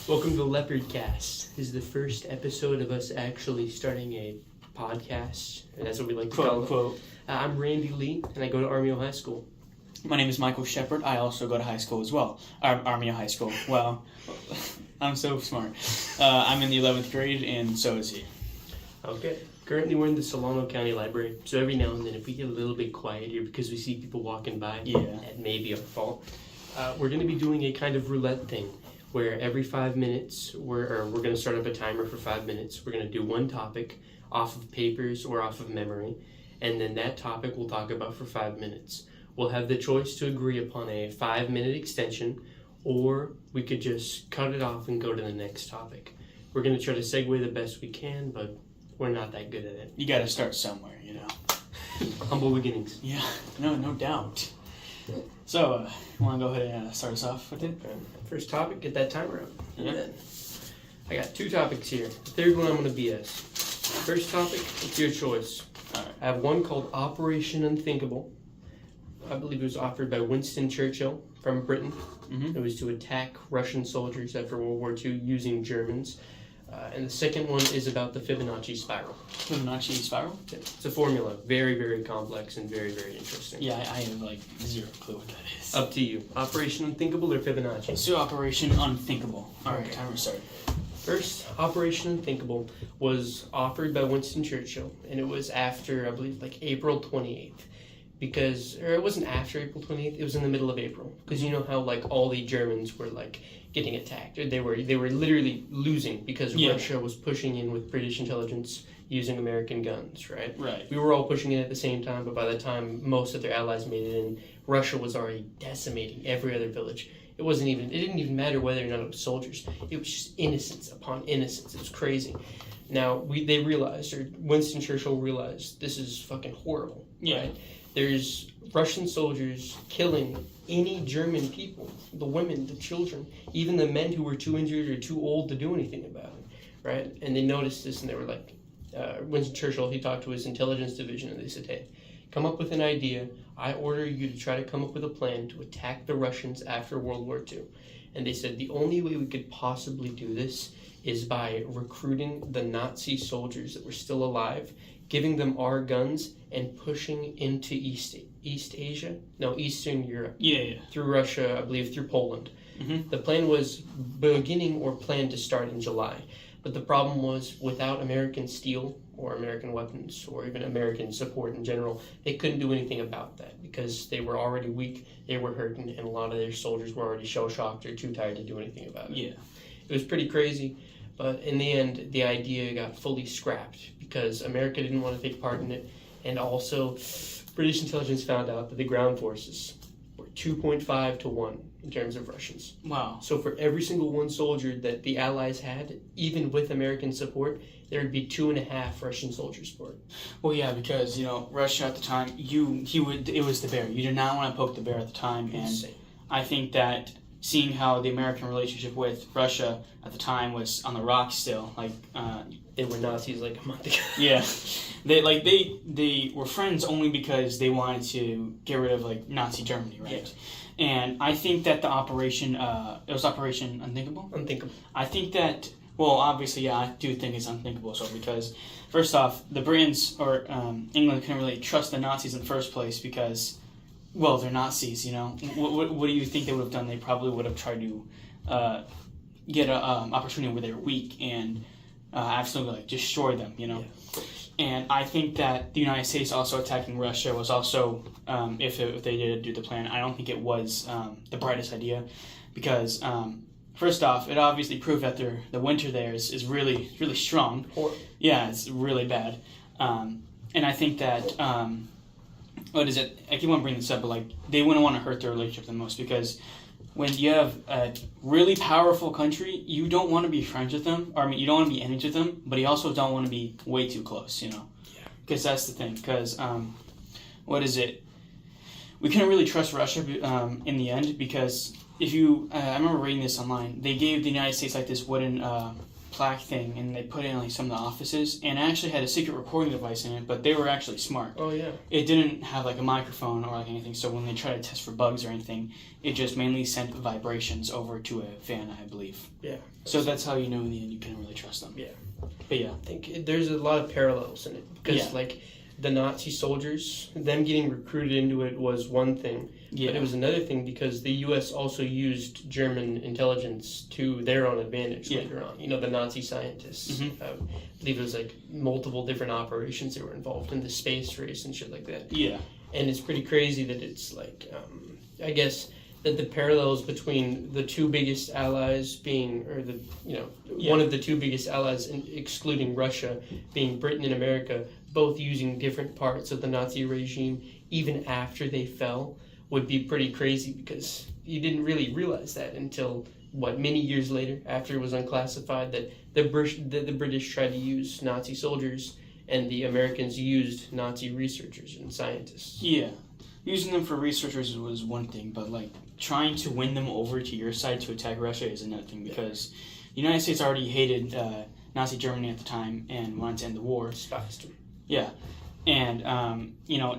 Welcome to the Lepherdcast. This is the first episode of us actually starting a podcast. That's what we like to call it. Quote. I'm Randy Lee, and I go to Armio High School. My name is Michael Shepard. I also go to high school as well. Armio High School. Well, I'm so smart. I'm in the 11th grade, and so is he. Okay. Currently, we're in the Solano County Library, so every now and then, if we get a little bit quiet here because we see people walking by, that may be our fault, we're going to be doing a kind of roulette thing, where every 5 minutes, we're going to start up a timer for 5 minutes. We're going to do one topic off of papers or off of memory, and then that topic we'll talk about for 5 minutes. We'll have the choice to agree upon a 5-minute extension, or we could just cut it off and go to the next topic. We're going to try to segue the best we can, but we're not that good at it. You got to start somewhere, you know. Humble beginnings. Yeah, no doubt. So, you want to go ahead and start us off with it? First topic, get that timer up. Yeah. Then I got 2 topics here. The third one I'm going to BS. First topic, it's your choice. All right. I have one called Operation Unthinkable. I believe it was offered by Winston Churchill from Britain. Mm-hmm. It was to attack Russian soldiers after World War II using Germans. And the second one is about the Fibonacci spiral. Fibonacci spiral? It's a formula. Very, very complex and very, very interesting. Yeah, I have like zero clue what that is. Up to you. Operation Unthinkable or Fibonacci? Let's do Operation Unthinkable. All right, Okay. timer started. First, Operation Unthinkable was offered by Winston Churchill, and it was after, I believe, like April 28th. Or it wasn't after April 28th, it was in the middle of April. Because you know how, like, all the Germans were, like, getting attacked. Or they were literally losing because Russia was pushing in with British intelligence using American guns, right? Right. We were all pushing in at the same time, but by the time most of their allies made it in, Russia was already decimating every other village. It didn't even matter whether or not it was soldiers. It was just innocence upon innocence. It was crazy. Now, Winston Churchill realized, this is fucking horrible. Yeah. Right? There's Russian soldiers killing any German people, the women, the children, even the men who were too injured or too old to do anything about it, right? And they noticed this, and they were like, Winston Churchill, he talked to his intelligence division, and they said, hey, come up with an idea. I order you to try to come up with a plan to attack the Russians after World War II. And they said the only way we could possibly do this is by recruiting the Nazi soldiers that were still alive, giving them our guns, and pushing into Eastern Europe. Yeah. Through Russia, I believe through Poland. Mm-hmm. The plan was planned to start in July. But the problem was, without American steel or American weapons or even American support in general, they couldn't do anything about that because they were already weak, they were hurting, and a lot of their soldiers were already shell-shocked or too tired to do anything about it. Yeah. It was pretty crazy, but in the end, the idea got fully scrapped because America didn't want to take part in it, and also British intelligence found out that the ground forces were 2.5 to 1 in terms of Russians. Wow. So for every single one soldier that the Allies had, even with American support, there would be 2.5 Russian soldiers for it. Well, yeah, because, Russia at the time, it was the bear. You did not want to poke the bear at the time, and Insane. I think that seeing how the American relationship with Russia at the time was on the rocks still, They were Nazis like a month ago. yeah, they were friends only because they wanted to get rid of Nazi Germany, right? Yeah. And I think that the operation, it was Operation Unthinkable. Unthinkable. I think that, well, obviously, yeah, I do think it's unthinkable. So because, first off, the Britons or England couldn't really trust the Nazis in the first place because, well, they're Nazis. What do you think they would have done? They probably would have tried to get an opportunity where they're weak and absolutely destroy them. Yeah. And I think that the United States also attacking Russia was also, if they did do the plan, I don't think it was the brightest idea because, first off, it obviously proved that the winter there is really, really strong. Yeah, it's really bad. And I think that, what is it? I keep on bringing this up, but they wouldn't want to hurt their relationship the most because when you have a really powerful country, you don't want to be friends with them. You don't want to be enemies with them, but you also don't want to be way too close, Yeah. Because that's the thing. Because, what is it? We couldn't really trust Russia in the end because if you... I remember reading this online. They gave the United States this wooden plaque thing, and they put it in like some of the offices, and it actually had a secret recording device in it, but they were actually smart. Oh yeah. It didn't have like a microphone or like anything, so when they tried to test for bugs or anything, it just mainly sent vibrations over to a fan, I believe. Yeah. So that's how you know in the end you can really trust them. Yeah. But yeah. I think there's a lot of parallels in it because like the Nazi soldiers, them getting recruited into it was one thing, but it was another thing because the U.S. also used German intelligence to their own advantage later on. You know, the Nazi scientists. I believe it was like multiple different operations that were involved in the space race and shit like that. Yeah. And it's pretty crazy that it's like, I guess that the parallels between the two biggest allies being, or the, one of the two biggest allies, excluding Russia, being Britain and America, both using different parts of the Nazi regime, even after they fell, would be pretty crazy because you didn't really realize that until, many years later, after it was unclassified, that the British tried to use Nazi soldiers and the Americans used Nazi researchers and scientists. Yeah. Using them for researchers was one thing, but like trying to win them over to your side to attack Russia is another thing because the United States already hated Nazi Germany at the time and wanted to end the war. Despised them. Yeah. And,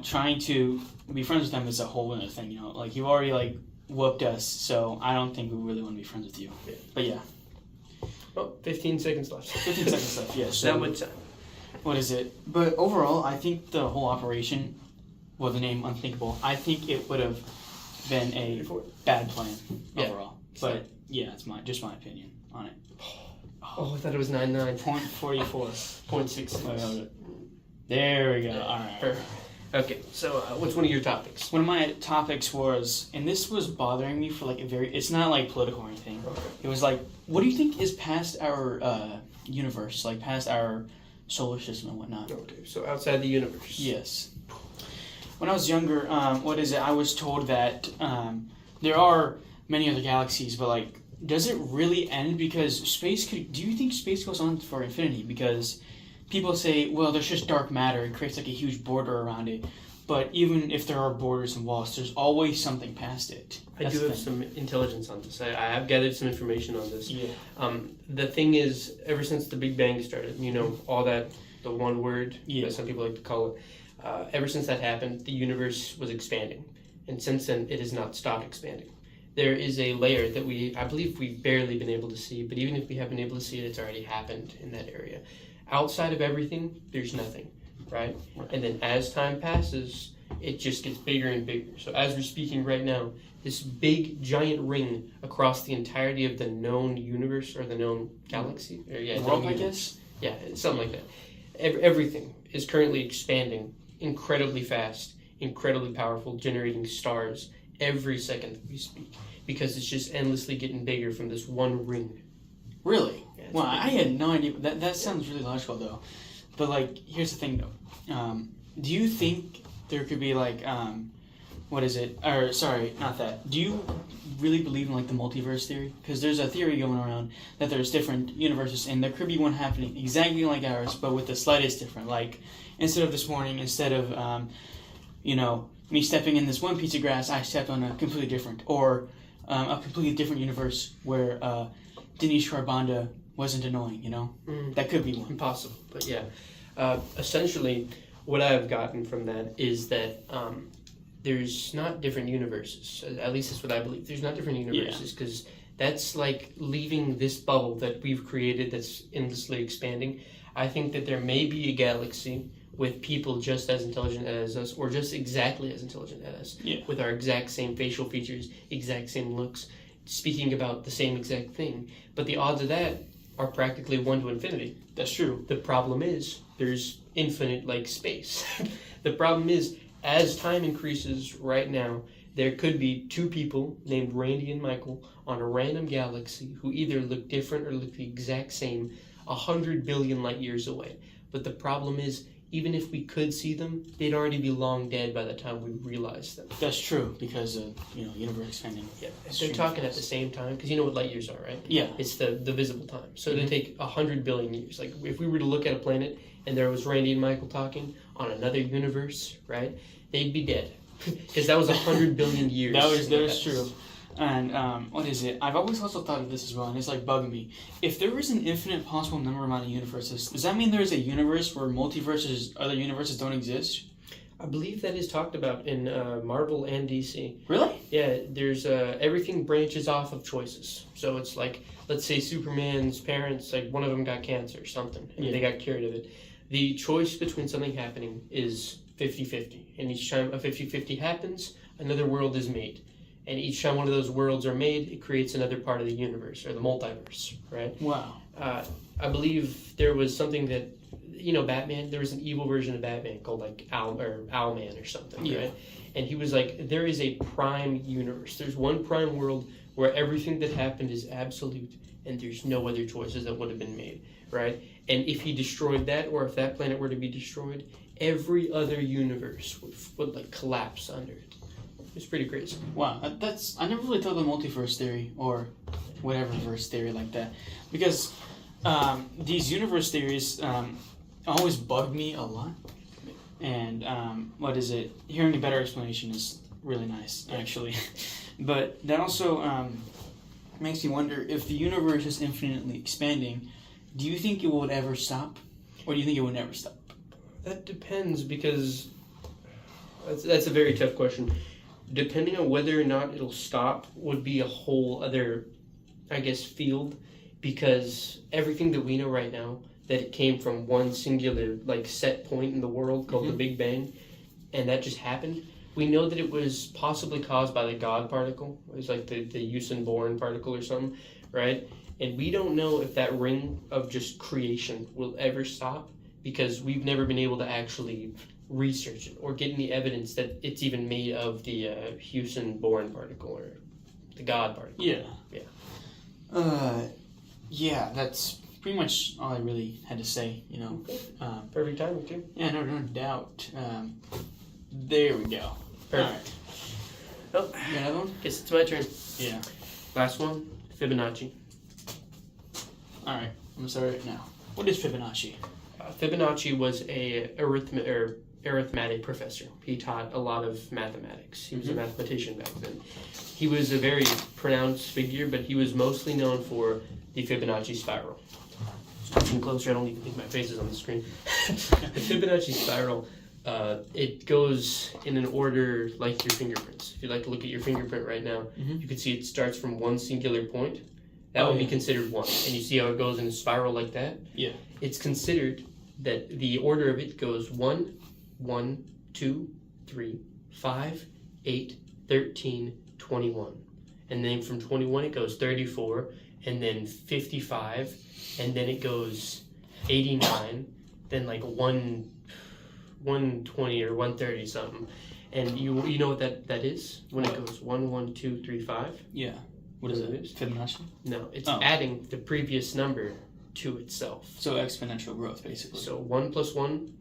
trying to be friends with them is a whole other thing, Like, you've already, like, whooped us, so I don't think we really want to be friends with you. Yeah. But, yeah. Well, 15 seconds left. 15 seconds left, yeah. So, that much time. What is it? But overall, I think the whole operation, well, the name Unthinkable, I think it would have been a bad plan overall. But, yeah, it's just my opinion on it. Oh, I thought it was 99. 0.44. 0.66. There we go. Yeah. All right. Perfect. Okay, so what's one of your topics? One of my topics was, and this was bothering me for like it's not like political or anything. Okay. It was like, what do you think is past our universe, like past our solar system and whatnot? Okay, so outside the universe. Yes. When I was younger, I was told that there are many other galaxies, but like, does it really end? Because do you think space goes on for infinity? Because people say, well, there's just dark matter. It creates like a huge border around it. But even if there are borders and walls, there's always something past it. I do have some intelligence on this. I have gathered some information on this. Yeah. The thing is, ever since the Big Bang started, all that, the one word that some people like to call it, ever since that happened, the universe was expanding. And since then, it has not stopped expanding. There is a layer that I believe we've barely been able to see, but even if we have been able to see it, it's already happened in that area. Outside of everything, there's nothing, right? And then as time passes, it just gets bigger and bigger. So as we're speaking right now, this big giant ring across the entirety of the known universe or the known galaxy, or world, I guess. Yeah, something like that. Everything is currently expanding incredibly fast, incredibly powerful, generating stars every second that we speak because it's just endlessly getting bigger from this one ring. Really? Yeah, well, I had no idea. That sounds really logical, though. But, like, here's the thing, though. Do you think there could be, like, what is it? Or, sorry, not that. Do you really believe in, like, the multiverse theory? Because there's a theory going around that there's different universes, and there could be one happening exactly like ours, but with the slightest different. Like, instead of me stepping in this one piece of grass, I stepped on a completely different. Or a completely different universe where Dinesh Charbanda wasn't annoying, That could be one. Impossible, but yeah. Essentially, what I've gotten from that is that there's not different universes. At least that's what I believe. There's not different universes because that's like leaving this bubble that we've created that's endlessly expanding. I think that there may be a galaxy with people just as intelligent as us, or just exactly as intelligent as us, with our exact same facial features, exact same looks, speaking about the same exact thing. But the odds of that are practically 1 to infinity. That's true. The problem is there's infinite, space. The problem is, as time increases right now, there could be 2 people named Randy and Michael on a random galaxy who either look different or look the exact same 100 billion light years away. But the problem is, even if we could see them, they'd already be long dead by the time we realize them. That's true, because of, universe expanding. Yeah, they're talking at the same time, because you know what light years are, right? Yeah. It's the visible time. So they take 100 billion years. Like, if we were to look at a planet, and there was Randy and Michael talking on another universe, right? They'd be dead. Because that was 100 billion years. That was true. And what is it? I've always also thought of this as well, and it's like bugging me. If there is an infinite possible number amount of universes, does that mean there is a universe where multiverses, other universes don't exist? I believe that is talked about in Marvel and DC. Really? Yeah, there's everything branches off of choices. So it's like, let's say Superman's parents, like one of them got cancer or something, and they got cured of it. The choice between something happening is 50-50. And each time a 50-50 happens, another world is made. And each time one of those worlds are made, it creates another part of the universe, or the multiverse, right? Wow. I believe there was something that, Batman, there was an evil version of Batman called like Owlman or something, right? And he was like, there is a prime universe. There's one prime world where everything that happened is absolute and there's no other choices that would have been made, right? And if he destroyed that, or if that planet were to be destroyed, every other universe would like collapse under it. It's pretty crazy. Wow, I never really thought of the multiverse theory or whatever verse theory like that, because these universe theories always bug me a lot. And what is it? Hearing a better explanation is really nice, actually. But that also makes me wonder, if the universe is infinitely expanding, do you think it would ever stop, or do you think it would never stop? That depends, because that's a very tough question. Depending on whether or not it'll stop would be a whole other, I guess, field, because everything that we know right now, that it came from one singular, like, set point in the world called the Big Bang, and that just happened. We know that it was possibly caused by the God particle. It was like the Usain Bourne particle or something, right? And we don't know if that ring of just creation will ever stop, because we've never been able to actually research it or get any evidence that it's even made of the Usain Bourne particle or the God particle. Yeah, that's pretty much all I really had to say, Perfect timing, too. Yeah, no doubt. There we go. Perfect. All right. Oh, you got another one? Guess it's my turn. Yeah. Last one, Fibonacci. All right, I'm gonna start it now. What is Fibonacci? Fibonacci was a arithmetic professor. He taught a lot of mathematics. He was a mathematician back then. He was a very pronounced figure, but he was mostly known for the Fibonacci spiral. Switching closer, I don't even think my face is on the screen. The Fibonacci spiral, it goes in an order like your fingerprints. If you like to look at your fingerprint right now, you can see it starts from one singular point. That would be considered one. And you see how it goes in a spiral like that? Yeah. It's considered that the order of it goes 1, 1, 2, 3, 5, 8, 13, 21. And then from 21 it goes 34, and then 55, and then it goes 89, then like 120 or 130 something. And you know what that is? When it goes 1, 1, 2, 3, 5? Yeah. What is it? Fibonacci? No, it's adding the previous number to itself. So exponential growth, basically. So 1 plus 1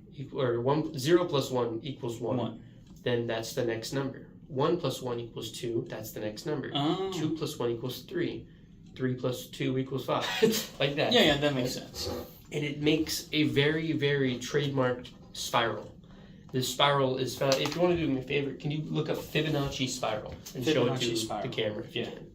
0 plus 1 equals 1. Then that's the next number. 1 plus 1 equals 2. That's the next number. 2 plus 1 equals 3. 3 plus 2 equals 5. Like that. Yeah, that makes sense. And it makes a very, very trademarked spiral. This spiral is found. If you want to do me a favor, can you look up Fibonacci spiral and show it to the camera if you can?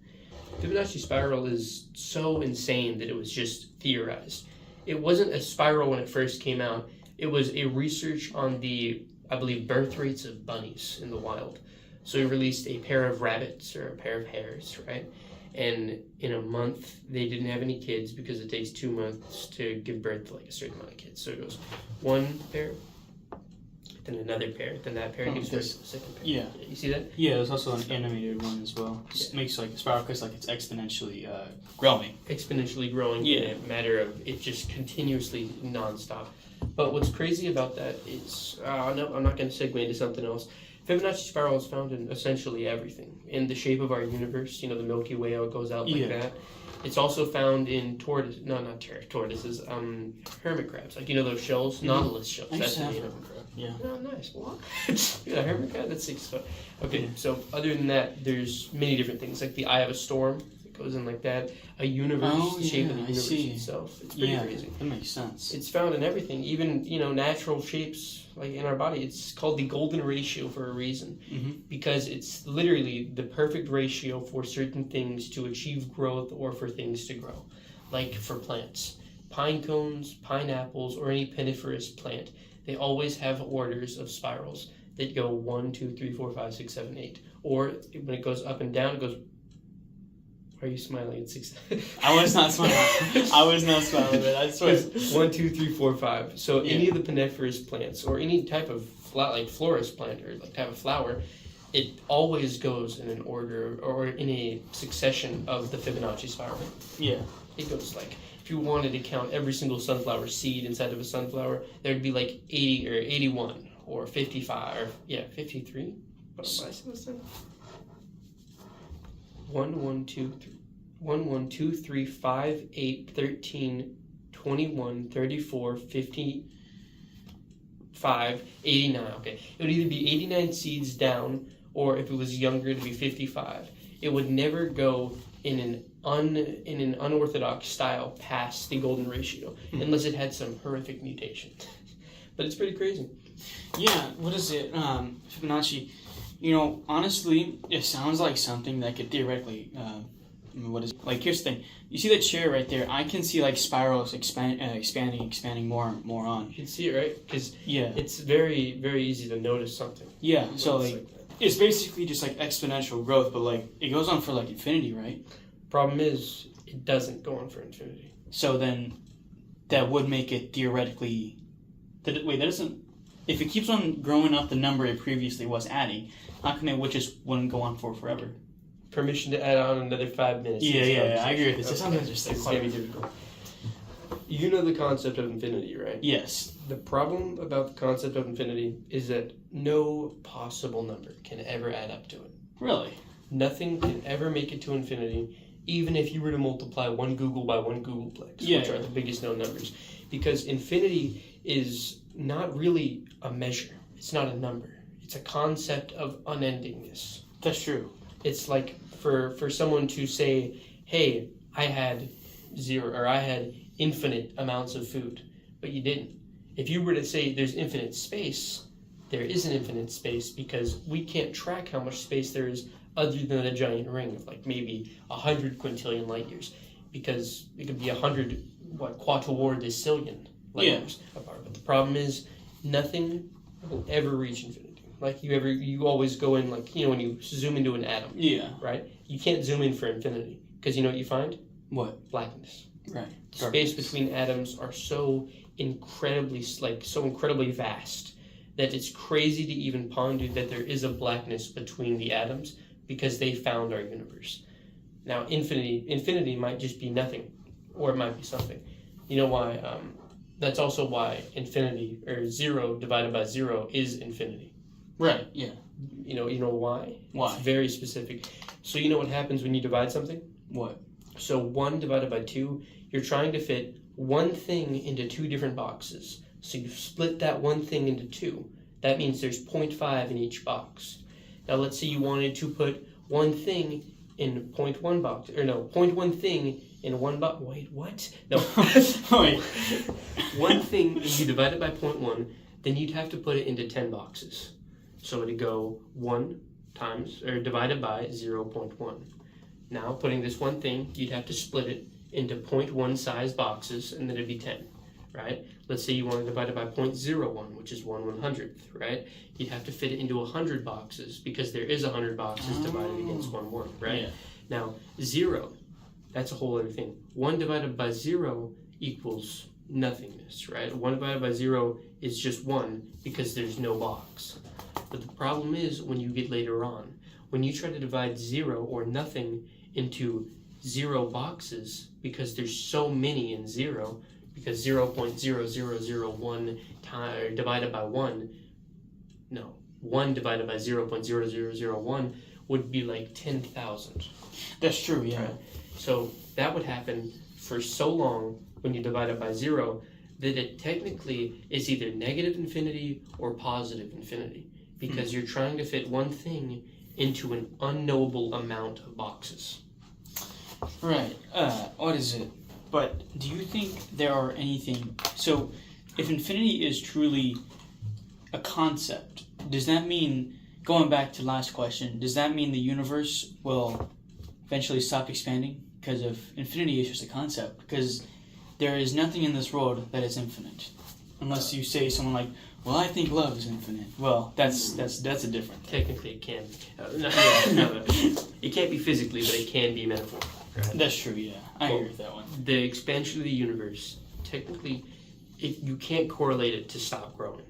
Fibonacci spiral is so insane that it was just theorized. It wasn't a spiral when it first came out. It was a research on the, I believe, birth rates of bunnies in the wild. So he released a pair of rabbits or a pair of hares, right? And in a month, they didn't have any kids because it takes 2 months to give birth to like a certain amount of kids. So it goes one pair, then another pair, then that pair gives birth to the second pair. Yeah. You see that? Yeah, there's also an animated one as well. It makes like a spiral because like it's exponentially growing. Exponentially growing in a matter of it just continuously nonstop. But what's crazy about that is, no, I'm not going to segue into something else. Fibonacci spiral is found in essentially everything. In the shape of our universe, the Milky Way, how it goes out like that. It's also found in tortoises, hermit crabs. Like, those shells? Nautilus shells. That's the name of them. Yeah. Oh, nice. What? A hermit crab? That's 6 foot. Okay, so other than that, there's many different things. Like the eye of a storm. It goes in like that. A universe, the shape of the universe itself. It's pretty crazy. That makes sense. It's found in everything, even natural shapes like in our body. It's called the golden ratio for a reason, because it's literally the perfect ratio for certain things to achieve growth or for things to grow. Like for plants, pine cones, pineapples, or any piniferous plant, they always have orders of spirals that go 1, 2, 3, 4, 5, 6, 7, 8. Or when it goes up and down, it goes. Why are you smiling at 6? I was not smiling. I swear. 1, 2, 3, 4, 5. So any of the piniferous plants or any type of like florist plant or like type of flower, it always goes in an order or in a succession of the Fibonacci spiral. Yeah. It goes like, if you wanted to count every single sunflower seed inside of a sunflower, there'd be like 80 or 81 or 55 or 53. What am I supposed to say? 1, 1, 2, 3. 1, 1, 2, 3, 5, 8, 13, 21, 34, 55, 89. Okay. It would either be 89 seeds down, or if it was younger, it'd be 55. It would never go in an unorthodox style past the golden ratio, unless it had some horrific mutation. But it's pretty crazy. Yeah, what is it? Fibonacci. Honestly, it sounds like something that could theoretically, what is it? Like, here's the thing. You see the chair right there? I can see, like, spirals expanding more on. You can see it, right? Because yeah, it's very, very easy to notice something. Yeah, so, like it's basically just, like, exponential growth, but, like, it goes on for, like, infinity, right? Problem is, it doesn't go on for infinity. So then, that would make it theoretically... that doesn't... If it keeps on growing up the number it previously was adding, how come it just wouldn't go on for forever? Permission to add on another 5 minutes. Yeah, I agree with this. Okay. Sometimes it's going to be difficult. You know the concept of infinity, right? Yes. The problem about the concept of infinity is that no possible number can ever add up to it. Really? Nothing can ever make it to infinity, even if you were to multiply one Google by one Googleplex, which are the biggest known numbers. Because infinity is not really a measure. It's not a number. It's a concept of unendingness. That's true. It's like for someone to say, hey, I had zero, or I had infinite amounts of food, but you didn't. If you were to say there's infinite space, there is an infinite space, because we can't track how much space there is other than a giant ring of like maybe 100 quintillion light years, because it could be 100 quattuordecillion light years apart. But the problem is nothing will ever reach infinity. Like you always go in, like, when you zoom into an atom. Yeah. Right? You can't zoom in for infinity, because you know what you find? What? Blackness. Right. Space between atoms are so incredibly vast that it's crazy to even ponder that there is a blackness between the atoms, because they found our universe. Now, infinity might just be nothing, or it might be something. You know why? That's also why infinity, or 0 divided by 0, is infinity. Right, yeah. You know why? Why? It's very specific. So you know what happens when you divide something? What? So 1 divided by 2, you're trying to fit one thing into 2 different boxes. So you split that one thing into 2. That means there's 0.5 in each box. Now let's say you wanted to put one thing in 0.1 box, or no, 0.1 thing in one box. Wait, what? No. Wait. One thing, you divide it by 0.1, then you'd have to put it into 10 boxes. So it'd go 1 times, or divided by 0.1. Now, putting this one thing, you'd have to split it into 0.1 size boxes, and then it'd be 10, right? Let's say you want to divide it by 0.01, which is 1/100th, right? You'd have to fit it into 100 boxes, because there is 100 boxes divided against 1/1, right? Yeah. Now, 0, that's a whole other thing. 1 divided by 0 equals nothingness, right? 1 divided by 0 is just 1, because there's no box. But the problem is, when you get later on, when you try to divide 0 or nothing into 0 boxes, because there's so many in 0, because 0.0001 divided by 1, no, 1 divided by 0.0001 would be like 10,000. That's true, yeah. Right? So that would happen for so long when you divide it by 0 that it technically is either negative infinity or positive infinity, because you're trying to fit one thing into an unknowable amount of boxes. Right. What is it? But do you think there are anything... So, if infinity is truly a concept, does that mean, going back to last question, does that mean the universe will eventually stop expanding? Because if infinity is just a concept, because there is nothing in this world that is infinite. Unless you say someone like, well, I think love is infinite. Well, that's a different thing. Technically, it can. It can't be physically, but it can be metaphorically. Right? That's true, yeah. I agree with that one. The expansion of the universe, technically, you can't correlate it to stop growing.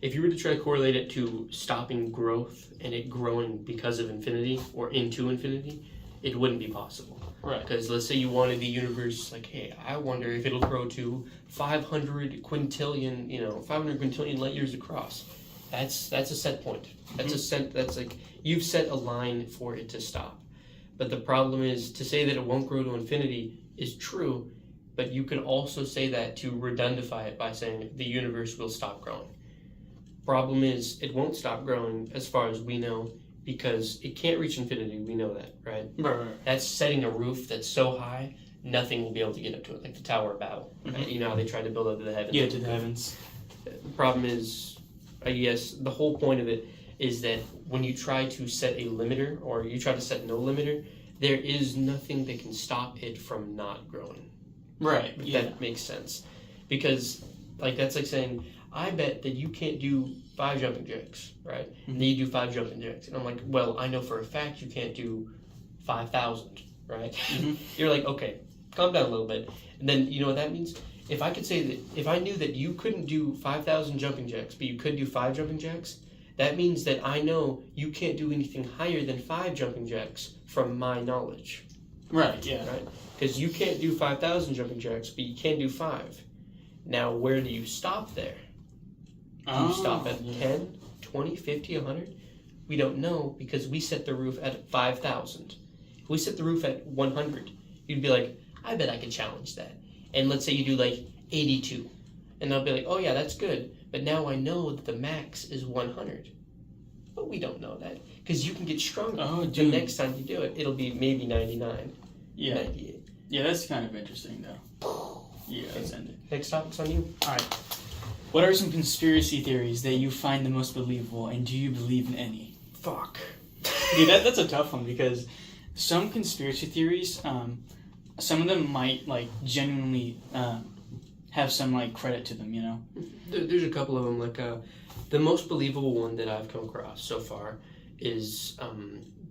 If you were to try to correlate it to stopping growth and it growing because of infinity or into infinity, it wouldn't be possible. Right. Because let's say you wanted the universe, like, hey, I wonder if it'll grow to 500 quintillion light years across. That's a set point. That's like, you've set a line for it to stop. But the problem is, to say that it won't grow to infinity is true, but you could also say that to redundify it by saying the universe will stop growing. Problem is, it won't stop growing as far as we know, because it can't reach infinity. We know that, right? Right. That's setting a roof that's so high, nothing will be able to get up to it, like the Tower of Babel. Right? You know how they tried to build up to the heavens? Yeah, to the heavens. The problem is, I guess, the whole point of it is that when you try to set a limiter, or you try to set no limiter, there is nothing that can stop it from not growing. Right, If yeah. that makes sense. Because, like, that's like saying, I bet that you can't do 5 jumping jacks, right? And then you do 5 jumping jacks. And I'm like, well, I know for a fact you can't do 5,000, right? You're like, okay, calm down a little bit. And then, you know what that means? If I could say that, if I knew that you couldn't do 5,000 jumping jacks, but you could do 5 jumping jacks, that means that I know you can't do anything higher than 5 jumping jacks from my knowledge. Right, yeah. Right? Because you can't do 5,000 jumping jacks, but you can do 5. Now, where do you stop there? Do you stop at 10, 20, 50, 100? We don't know, because we set the roof at 5,000. If we set the roof at 100, you'd be like, I bet I could challenge that. And let's say you do like 82. And they'll be like, oh yeah, that's good. But now I know that the max is 100. But we don't know that. Because you can get stronger. Oh, the dude. next time you do it, it'll be maybe 99. Yeah. 98. Yeah, that's kind of interesting, though. Yeah, let's end it. Next topic's on you. Alright. What are some conspiracy theories that you find the most believable, and do you believe in any? Fuck. Dude, that's a tough one, because some conspiracy theories, some of them might, like, genuinely have some, like, credit to them, you know? There's a couple of them. Like, the most believable one that I've come across so far is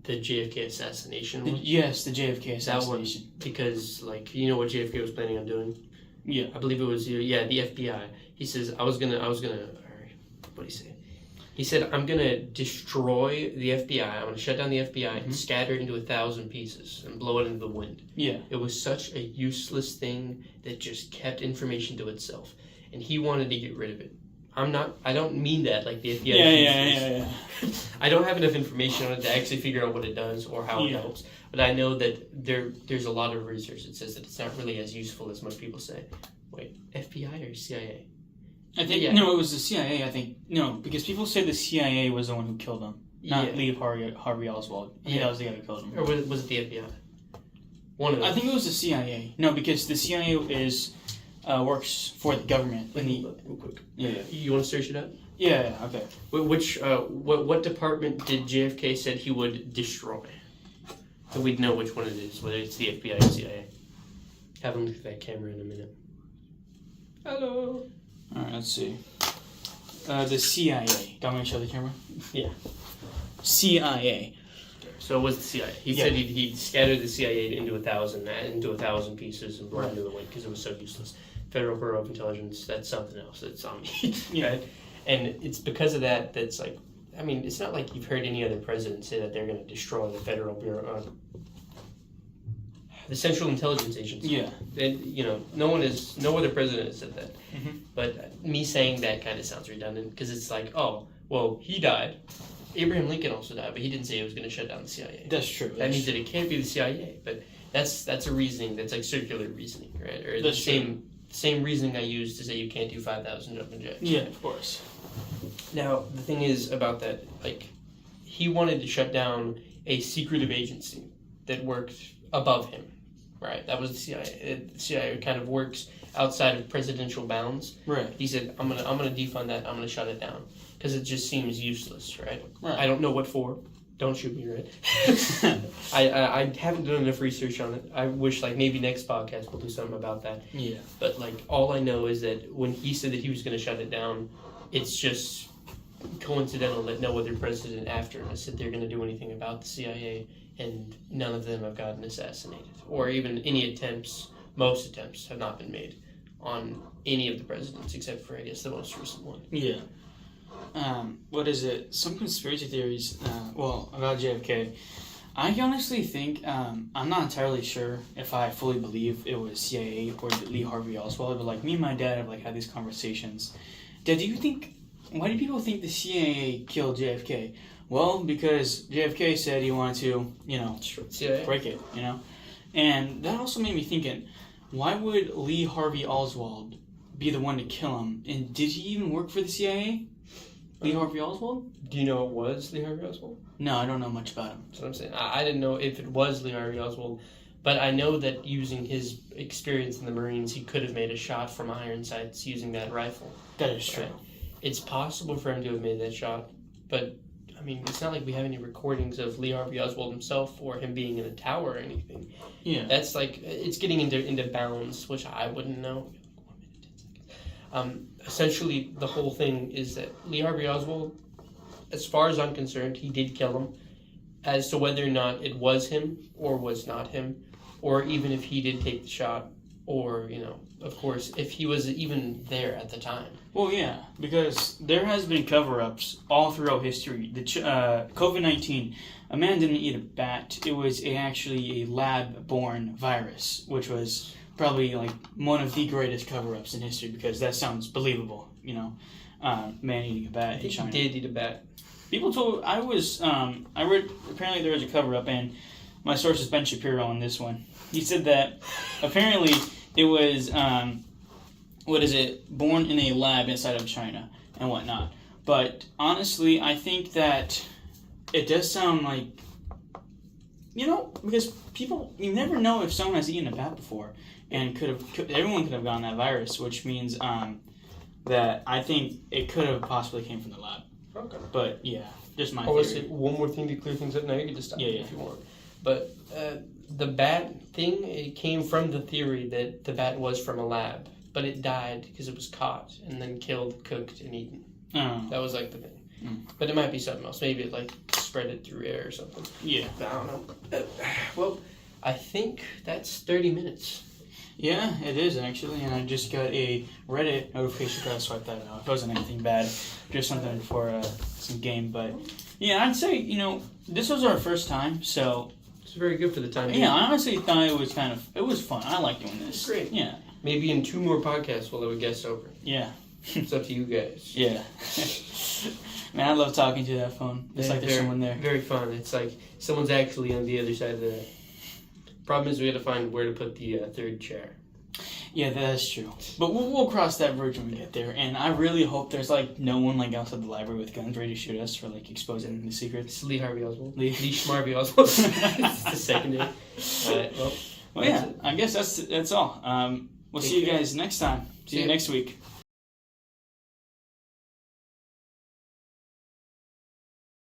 the JFK assassination one. Yes, the JFK assassination. That one, because, like, you know what JFK was planning on doing? Yeah. I believe it was, the FBI. He says, I was gonna, what did he say? He said, I'm gonna destroy the FBI, I'm gonna shut down the FBI and scatter it into 1,000 pieces and blow it into the wind. Yeah. It was such a useless thing that just kept information to itself. And he wanted to get rid of it. I don't mean that like the FBI. Yeah. I don't have enough information on it to actually figure out what it does or how it helps. But I know that there's a lot of research that says that it's not really as useful as most people say. Wait, FBI or CIA? I think, no, it was the CIA, I think. No, because people say the CIA was the one who killed him. Not Lee Harvey Oswald. I think that was the guy who killed him. Or was it the FBI? One of them. I think it was the CIA. No, because the CIA works for the government. Real quick. Yeah. You want to search it up? Yeah, okay. What department did JFK said he would destroy? So we'd know which one it is, whether it's the FBI or CIA. Have him look at that camera in a minute. Hello. Alright, let's see. The CIA. Got me to show the camera? Yeah. CIA. So it was the CIA. He said he'd scattered the CIA into 1,000 pieces and blow it into the wind because it was so useless. Federal Bureau of Intelligence, that's something else. That's on me. Right? And it's because of that that's like, I mean, it's not like you've heard any other president say that they're going to destroy the Federal Bureau, the Central Intelligence Agency. Yeah. And, no other president has said that. Mm-hmm. But me saying that kind of sounds redundant because it's like, oh, well, he died. Abraham Lincoln also died, but he didn't say he was going to shut down the CIA. That's true. That means that it can't be the CIA, but that's a reasoning. That's like circular reasoning, right? Or that's the same reasoning I used to say you can't do 5,000 jumping jacks. Yeah, of course. Now, the thing is about that, like, he wanted to shut down a secretive agency that worked above him, right? That was the CIA. The CIA kind of works outside of presidential bounds. Right. He said, I'm gonna defund that. I'm gonna shut it down because it just seems useless, right? Right. I don't know what for. Don't shoot me, right? I haven't done enough research on it. I wish maybe next podcast we'll do something about that. Yeah. But all I know is that when he said that he was going to shut it down, it's just coincidental that no other president after has said they're going to do anything about the CIA, and none of them have gotten assassinated, or even any attempts. Most attempts have not been made on any of the presidents except for, I guess, the most recent one. Yeah. What is it? Some conspiracy theories, about JFK. I honestly think, I'm not entirely sure if I fully believe it was CIA or Lee Harvey Oswald, but me and my dad have had these conversations. Dad, why do people think the CIA killed JFK? Well, because JFK said he wanted to, break it, And that also made me thinking, why would Lee Harvey Oswald be the one to kill him? And did he even work for the CIA? Lee Harvey Oswald? Do you know it was Lee Harvey Oswald? No, I don't know much about him. That's what I'm saying. I didn't know if it was Lee Harvey Oswald, but I know that using his experience in the Marines, he could have made a shot from iron sights using that rifle. That is true. It's possible for him to have made that shot, but it's not like we have any recordings of Lee Harvey Oswald himself or him being in a tower or anything. Yeah. That's it's getting into bounds, which I wouldn't know. Essentially, the whole thing is that Lee Harvey Oswald, as far as I'm concerned, he did kill him. As to whether or not it was him or was not him, or even if he did take the shot, or, of course, if he was even there at the time. Well, yeah, because there has been cover-ups all throughout history. The COVID-19, a man didn't eat a bat. It was actually a lab-born virus, which was probably one of the greatest cover-ups in history because that sounds believable, man eating a bat in China. He did eat a bat. People told, I read, apparently there was a cover-up, and my source is Ben Shapiro on this one. He said that apparently it was, born in a lab inside of China and whatnot. But honestly, I think that it does sound because people, you never know if someone has eaten a bat before, and everyone could have gotten that virus, which means that I think it could have possibly came from the lab. Okay. But yeah, just my theory. theory. One more thing to clear things up. Now you can just stop if you want. But the bat thing, it came from the theory that the bat was from a lab, but it died because it was caught and then killed, cooked, and eaten. Oh. That was the thing. But it might be something else. Maybe it spread it through air or something. Yeah. I don't know. Well, I think that's 30 minutes. Yeah, it is actually, and I just got a Reddit notification. Gotta swipe that out. It wasn't anything bad, just something for some game. But yeah, I'd say this was our first time, so it's very good for the time. Yeah, I honestly thought it was fun. I like doing this. Great. Yeah. Maybe in 2 more podcasts we'll have a guest over. Yeah. It's up to you guys. Yeah. Man, I love talking to that phone. It's there's someone there. Very fun. It's someone's actually on the other side of the. Problem is we got to find where to put the third chair. Yeah, that's true. But we'll cross that bridge when we get there. And I really hope there's no one outside the library with guns ready to shoot us for exposing the secrets. It's Lee Harvey Oswald. Lee Schmarvey Oswald. It's the second name. Well, yeah. I guess that's all. We'll see you guys next time. See you next week.